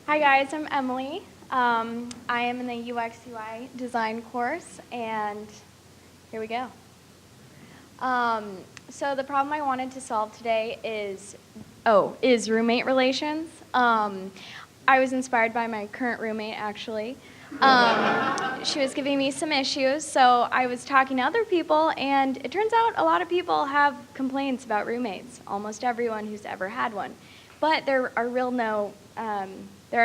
Hi guys, I'm Emily. I am in the UX UI design course, and here we go. So the problem I wanted to solve today is roommate relations. I was inspired by my current roommate, actually. She was giving me some issues, so I was talking to other people, and it turns out a lot of people have complaints about roommates, almost everyone who's ever had one. But there are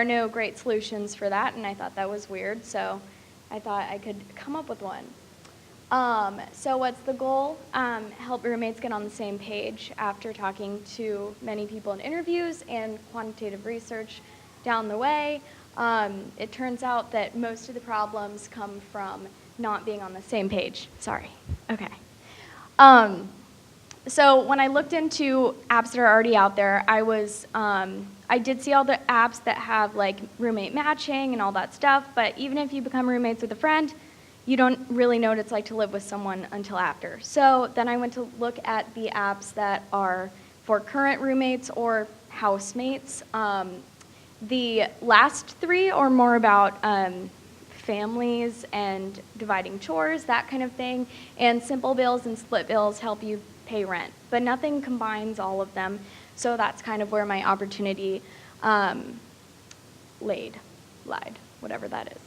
no great solutions for that, and I thought that was weird, so I thought I could come up with one. So what's the goal? Help roommates get on the same page after talking to many people in interviews and quantitative research down the way. It turns out that most of the problems come from not being on the same page. Sorry. Okay. So when I looked into apps that are already out there, I did see all the apps that have like roommate matching and all that stuff, but even if you become roommates with a friend, you don't really know what it's like to live with someone until after. So then I went to look at the apps that are for current roommates or housemates. The last three are more about families and dividing chores, that kind of thing, and simple bills and split bills help you pay rent, but nothing combines all of them, so that's kind of where my opportunity lied, whatever that is.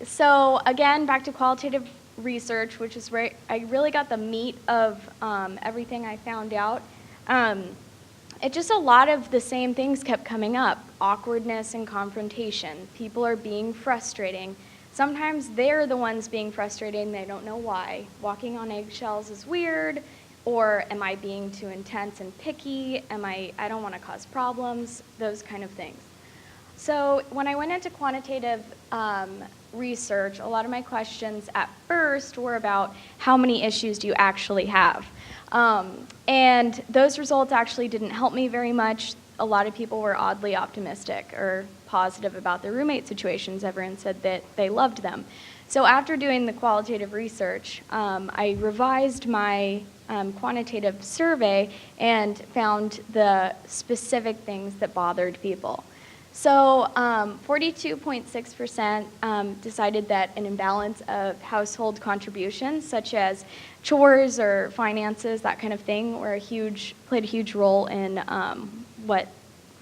So again, back to qualitative research, which is where I really got the meat of everything I found out. It just a lot of the same things kept coming up. Awkwardness and confrontation. People are being frustrating. Sometimes they're the ones being frustrated and they don't know why. Walking on eggshells is weird, or am I being too intense and picky? I don't want to cause problems, those kind of things. So when I went into quantitative research, a lot of my questions at first were about how many issues do you actually have? And those results actually didn't help me very much. A lot of people were oddly optimistic or positive about their roommate situations. Everyone said that they loved them. So after doing the qualitative research, I revised my quantitative survey and found the specific things that bothered people. So 42.6% decided that an imbalance of household contributions, such as chores or finances, that kind of thing, played a huge role in what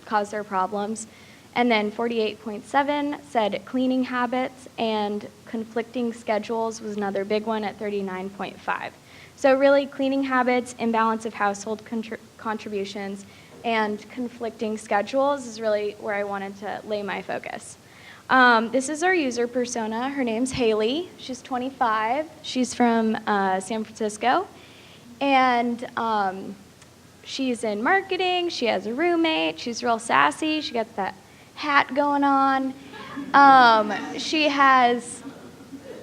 caused their problems. And then 48.7% said cleaning habits, and conflicting schedules was another big one at 39.5%. So really, cleaning habits, imbalance of household contributions, and conflicting schedules is really where I wanted to lay my focus. This is our user persona. Her name's Haley. She's 25. She's from San Francisco. And she's in marketing. She has a roommate. She's real sassy. She got that hat going on. She has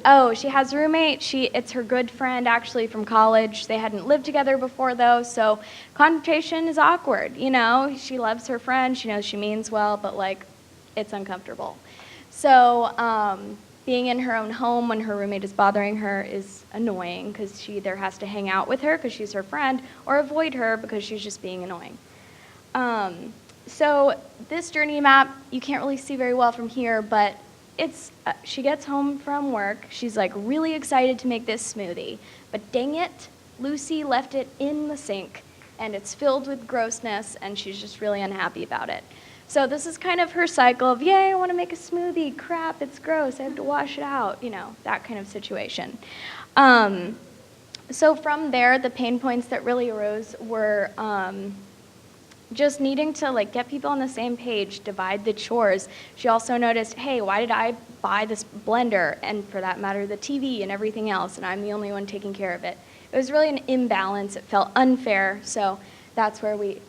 a roommate. It's her good friend, actually, from college. They hadn't lived together before, though, so confrontation is awkward, you know? She loves her friend. She knows she means well, but, like, it's uncomfortable. So being in her own home when her roommate is bothering her is annoying because she either has to hang out with her because she's her friend or avoid her because she's just being annoying. So this journey map, you can't really see very well from here, but she gets home from work. She's like really excited to make this smoothie, but dang it, Lucy left it in the sink and it's filled with grossness and she's just really unhappy about it. So this is kind of her cycle of, yay, I want to make a smoothie, crap, it's gross, I have to wash it out, you know, that kind of situation. So from there, the pain points that really arose were just needing to like get people on the same page, divide the chores. She also noticed, hey, why did I buy this blender, and for that matter, the TV and everything else, and I'm the only one taking care of it. It was really an imbalance. It felt unfair, so that's where we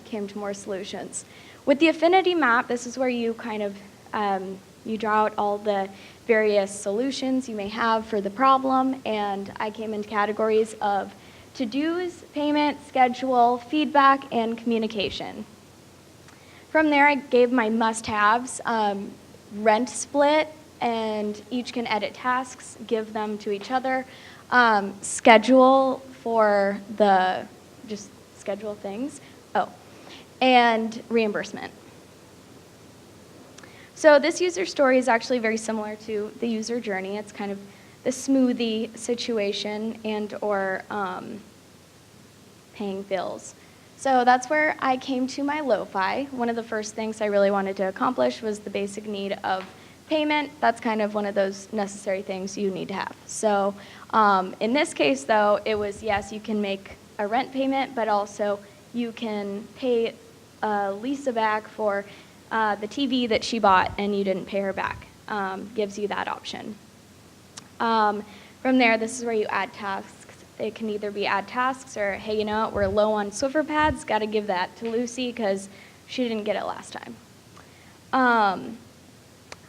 came to more solutions. With the Affinity Map, this is where you kind of, you draw out all the various solutions you may have for the problem, and I came into categories of to-dos, payment, schedule, feedback, and communication. From there, I gave my must-haves, rent split, and each can edit tasks, give them to each other, schedule for just schedule things, and reimbursement. So this user story is actually very similar to the user journey. It's kind of the smoothie situation and or paying bills. So that's where I came to my lo-fi. One of the first things I really wanted to accomplish was the basic need of payment. That's kind of one of those necessary things you need to have. So in this case, though, it was, yes, you can make a rent payment, but also you can pay Lisa back for the TV that she bought and you didn't pay her back. Gives you that option. From there, this is where you add tasks. It can either be add tasks or, hey, you know what, we're low on Swiffer pads, got to give that to Lucy because she didn't get it last time.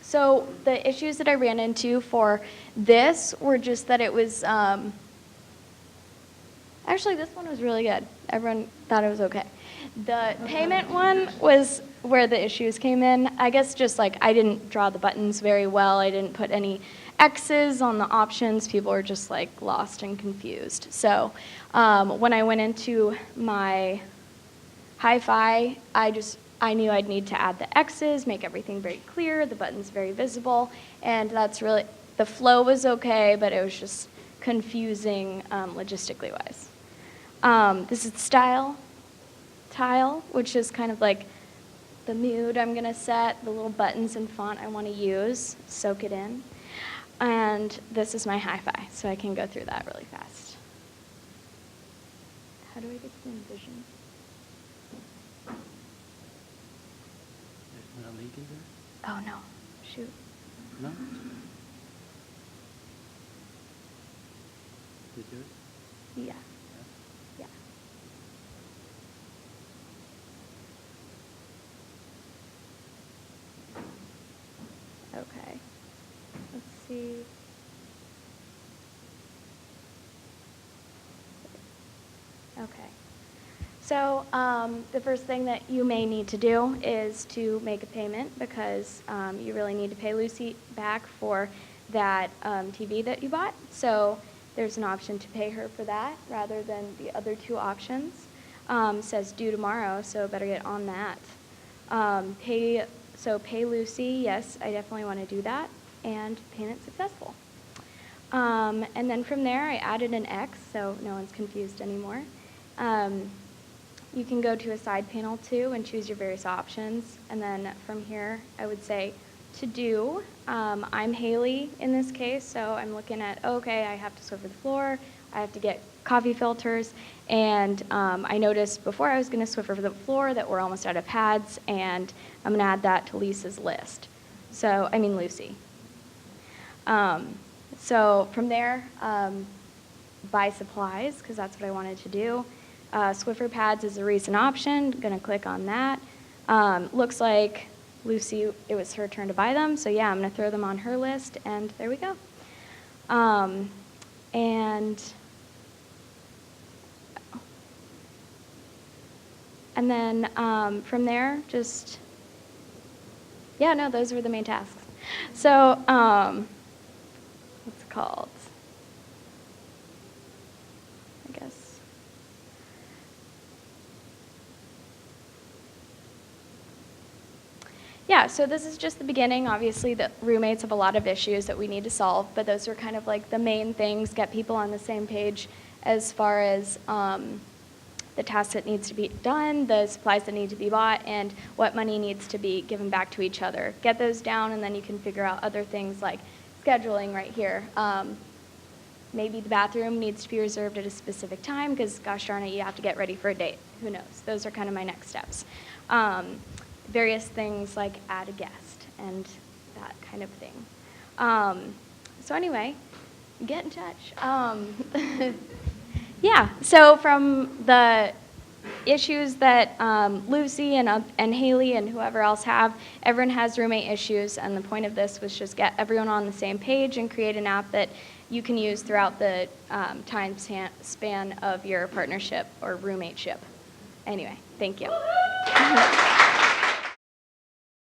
So the issues that I ran into for this were just that it was, actually this one was really good. Everyone thought it was okay. The payment one was where the issues came in. I guess just like I didn't draw the buttons very well. I didn't put any X's on the options. People were just like lost and confused. So when I went into my hi-fi, I knew I'd need to add the X's, make everything very clear, the buttons very visible, and that's really, the flow was okay, but it was just confusing logistically wise. This is style tile, which is kind of like the mood I'm gonna set, the little buttons and font I wanna use, soak it in. And this is my hi-fi, so I can go through that really fast. How do I get to envision? There's not a link in there? Oh no, shoot. No? Is yours? Yeah. Yeah. Okay. Let's see. Okay. So the first thing that you may need to do is to make a payment because you really need to pay Lucy back for that TV that you bought. So there's an option to pay her for that rather than the other two options. Says due tomorrow, so better get on that. Pay Lucy, yes, I definitely want to do that, and payment successful. And then from there, I added an X, so no one's confused anymore. You can go to a side panel too and choose your various options. And then from here, I would say to do. I'm Haley in this case, so I'm looking at, okay, I have to Swiffer the floor, I have to get coffee filters, and I noticed before I was going to Swiffer the floor that we're almost out of pads, and I'm going to add that to Lisa's list. So, I mean Lucy. So from there, buy supplies, because that's what I wanted to do. Swiffer pads is a recent option. Going to click on that. Looks like Lucy, it was her turn to buy them, so yeah, I'm going to throw them on her list, and there we go. And then from there, just, yeah, no, those were the main tasks. So, what's it called? I guess. Yeah, so this is just the beginning. Obviously, the roommates have a lot of issues that we need to solve, but those are kind of like the main things, get people on the same page as far as the tasks that needs to be done, the supplies that need to be bought, and what money needs to be given back to each other. Get those down, and then you can figure out other things like scheduling right here. Maybe the bathroom needs to be reserved at a specific time because, gosh darn it, you have to get ready for a date. Who knows? Those are kind of my next steps. Various things like add a guest and that kind of thing. So anyway, get in touch. Yeah, so from the issues that Lucy and Haley and whoever else have, everyone has roommate issues, and the point of this was just get everyone on the same page and create an app that you can use throughout the time span of your partnership or roommateship. Anyway, thank you.